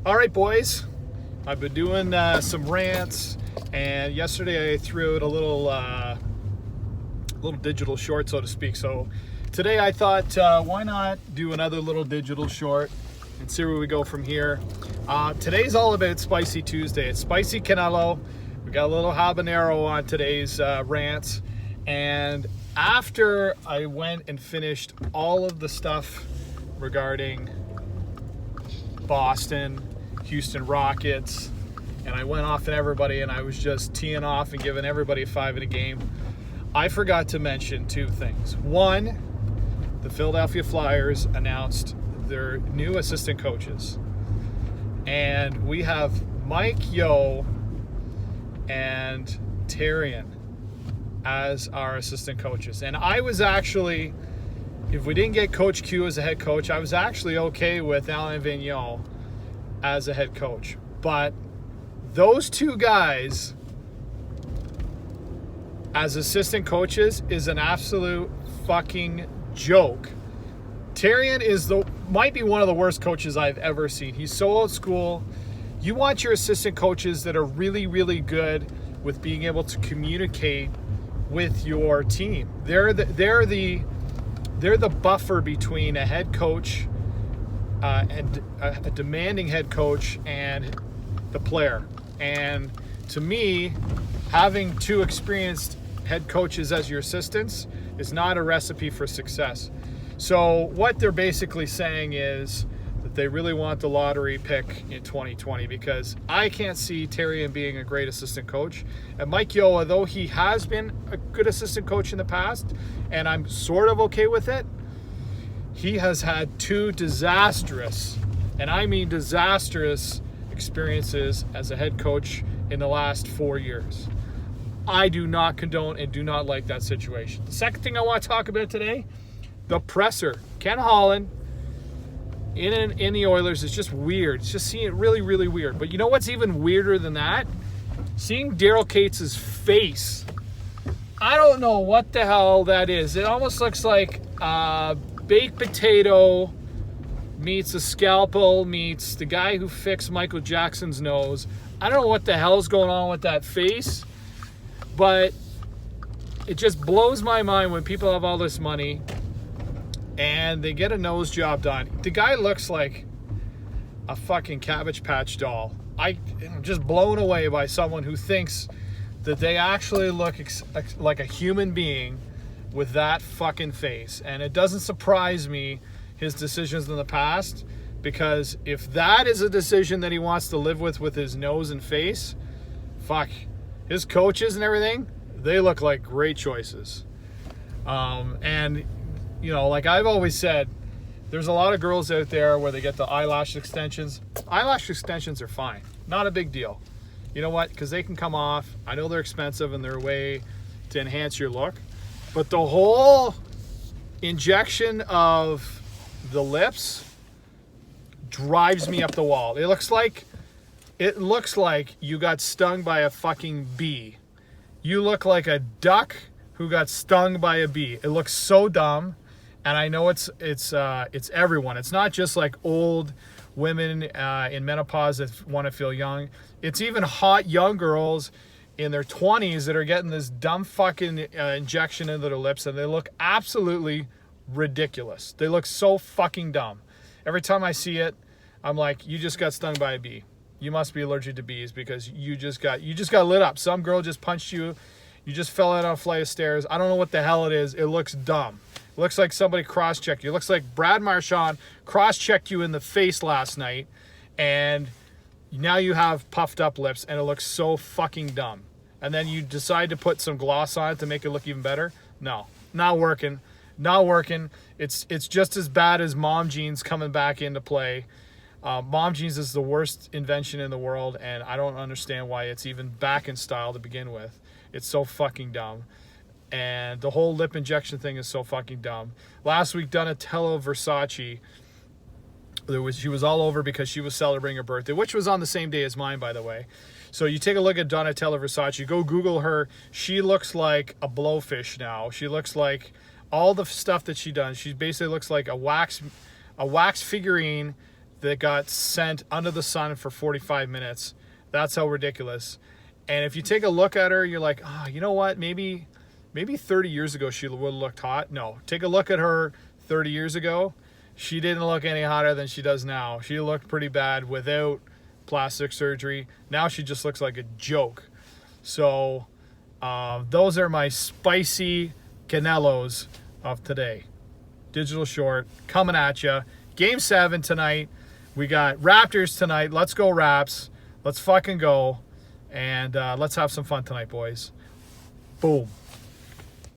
All right, boys. I've been doing some rants, and yesterday I threw out a little digital short, so to speak. So today I thought, why not do another little digital short and see where we go from here. Today's all about Spicy Tuesday. It's Spicy Canelo. We got a little habanero on today's rants, and after I went and finished all of the stuff regarding Boston, Houston Rockets, and I went off at everybody and I was just teeing off and giving everybody a 5 in a game, I forgot to mention two things. One, the Philadelphia Flyers announced their new assistant coaches, and we have Mike Yeo and Tyrion as our assistant coaches. And I was actually, if we didn't get Coach Q as a head coach, I was actually okay with Alain Vigneault as a head coach. But those two guys as assistant coaches is an absolute fucking joke. Tyrion might be one of the worst coaches I've ever seen. He's so old school. You want your assistant coaches that are really, really good with being able to communicate with your team. They're the buffer between a head coach and a demanding head coach and the player. And to me, having two experienced head coaches as your assistants is not a recipe for success. So what they're basically saying is that they really want the lottery pick in 2020, because I can't see Tyrion being a great assistant coach. And Mike Yeo, although he has been a good assistant coach in the past, and I'm sort of okay with it, he has had two disastrous, and I mean disastrous, experiences as a head coach in the last 4 years. I do not condone and do not like that situation. The second thing I want to talk about today, the presser. Ken Holland in the Oilers is just weird. It's just seeing it really, really weird. But you know what's even weirder than that? Seeing Daryl Cates' face. I don't know what the hell that is. It almost looks like baked potato meets a scalpel meets the guy who fixed Michael Jackson's nose. I don't know what the hell's going on with that face, but it just blows my mind when people have all this money and they get a nose job done. The guy looks like a fucking Cabbage Patch doll. I'm just blown away by someone who thinks that they actually look like a human being with that fucking face. And it doesn't surprise me, his decisions in the past, because if that is a decision that he wants to live with his nose and face, fuck, his coaches and everything, they look like great choices. And you know, like I've always said, there's a lot of girls out there where they get the eyelash extensions. Eyelash extensions are fine, not a big deal. You know what? Because they can come off. I know they're expensive and they're a way to enhance your look, but the whole injection of the lips drives me up the wall. It looks like you got stung by a fucking bee. You look like a duck who got stung by a bee. It looks so dumb. And I know it's everyone. It's not just like old women in menopause that want to feel young. It's even hot young girls in their 20s that are getting this dumb fucking injection into their lips, and they look absolutely ridiculous. They look so fucking dumb. Every time I see it, I'm like, you just got stung by a bee. You must be allergic to bees because you just got lit up. Some girl just punched you. You just fell out on a flight of stairs. I don't know what the hell it is. It looks dumb. It looks like somebody cross-checked you. It looks like Brad Marchand cross-checked you in the face last night, and now you have puffed up lips, and it looks so fucking dumb. And then you decide to put some gloss on it to make it look even better? No, not working. Not working. It's just as bad as mom jeans coming back into play. Mom jeans is the worst invention in the world, and I don't understand why it's even back in style to begin with. It's so fucking dumb. And the whole lip injection thing is so fucking dumb. Last week, Donatella Versace, she was all over because she was celebrating her birthday, which was on the same day as mine, by the way. So you take a look at Donatella Versace, go Google her. She looks like a blowfish now. She looks like all the stuff that she does. She basically looks like a wax figurine that got sent under the sun for 45 minutes. That's how ridiculous. And if you take a look at her, you're like, oh, you know what? Maybe 30 years ago she would have looked hot. No, take a look at her 30 years ago. She didn't look any hotter than she does now. She looked pretty bad without plastic surgery. Now she just looks like a joke. So those are my spicy Canelos of today. Digital Short coming at you. Game 7 tonight. We got Raptors tonight. Let's go Raps. Let's fucking go. And let's have some fun tonight, boys. Boom.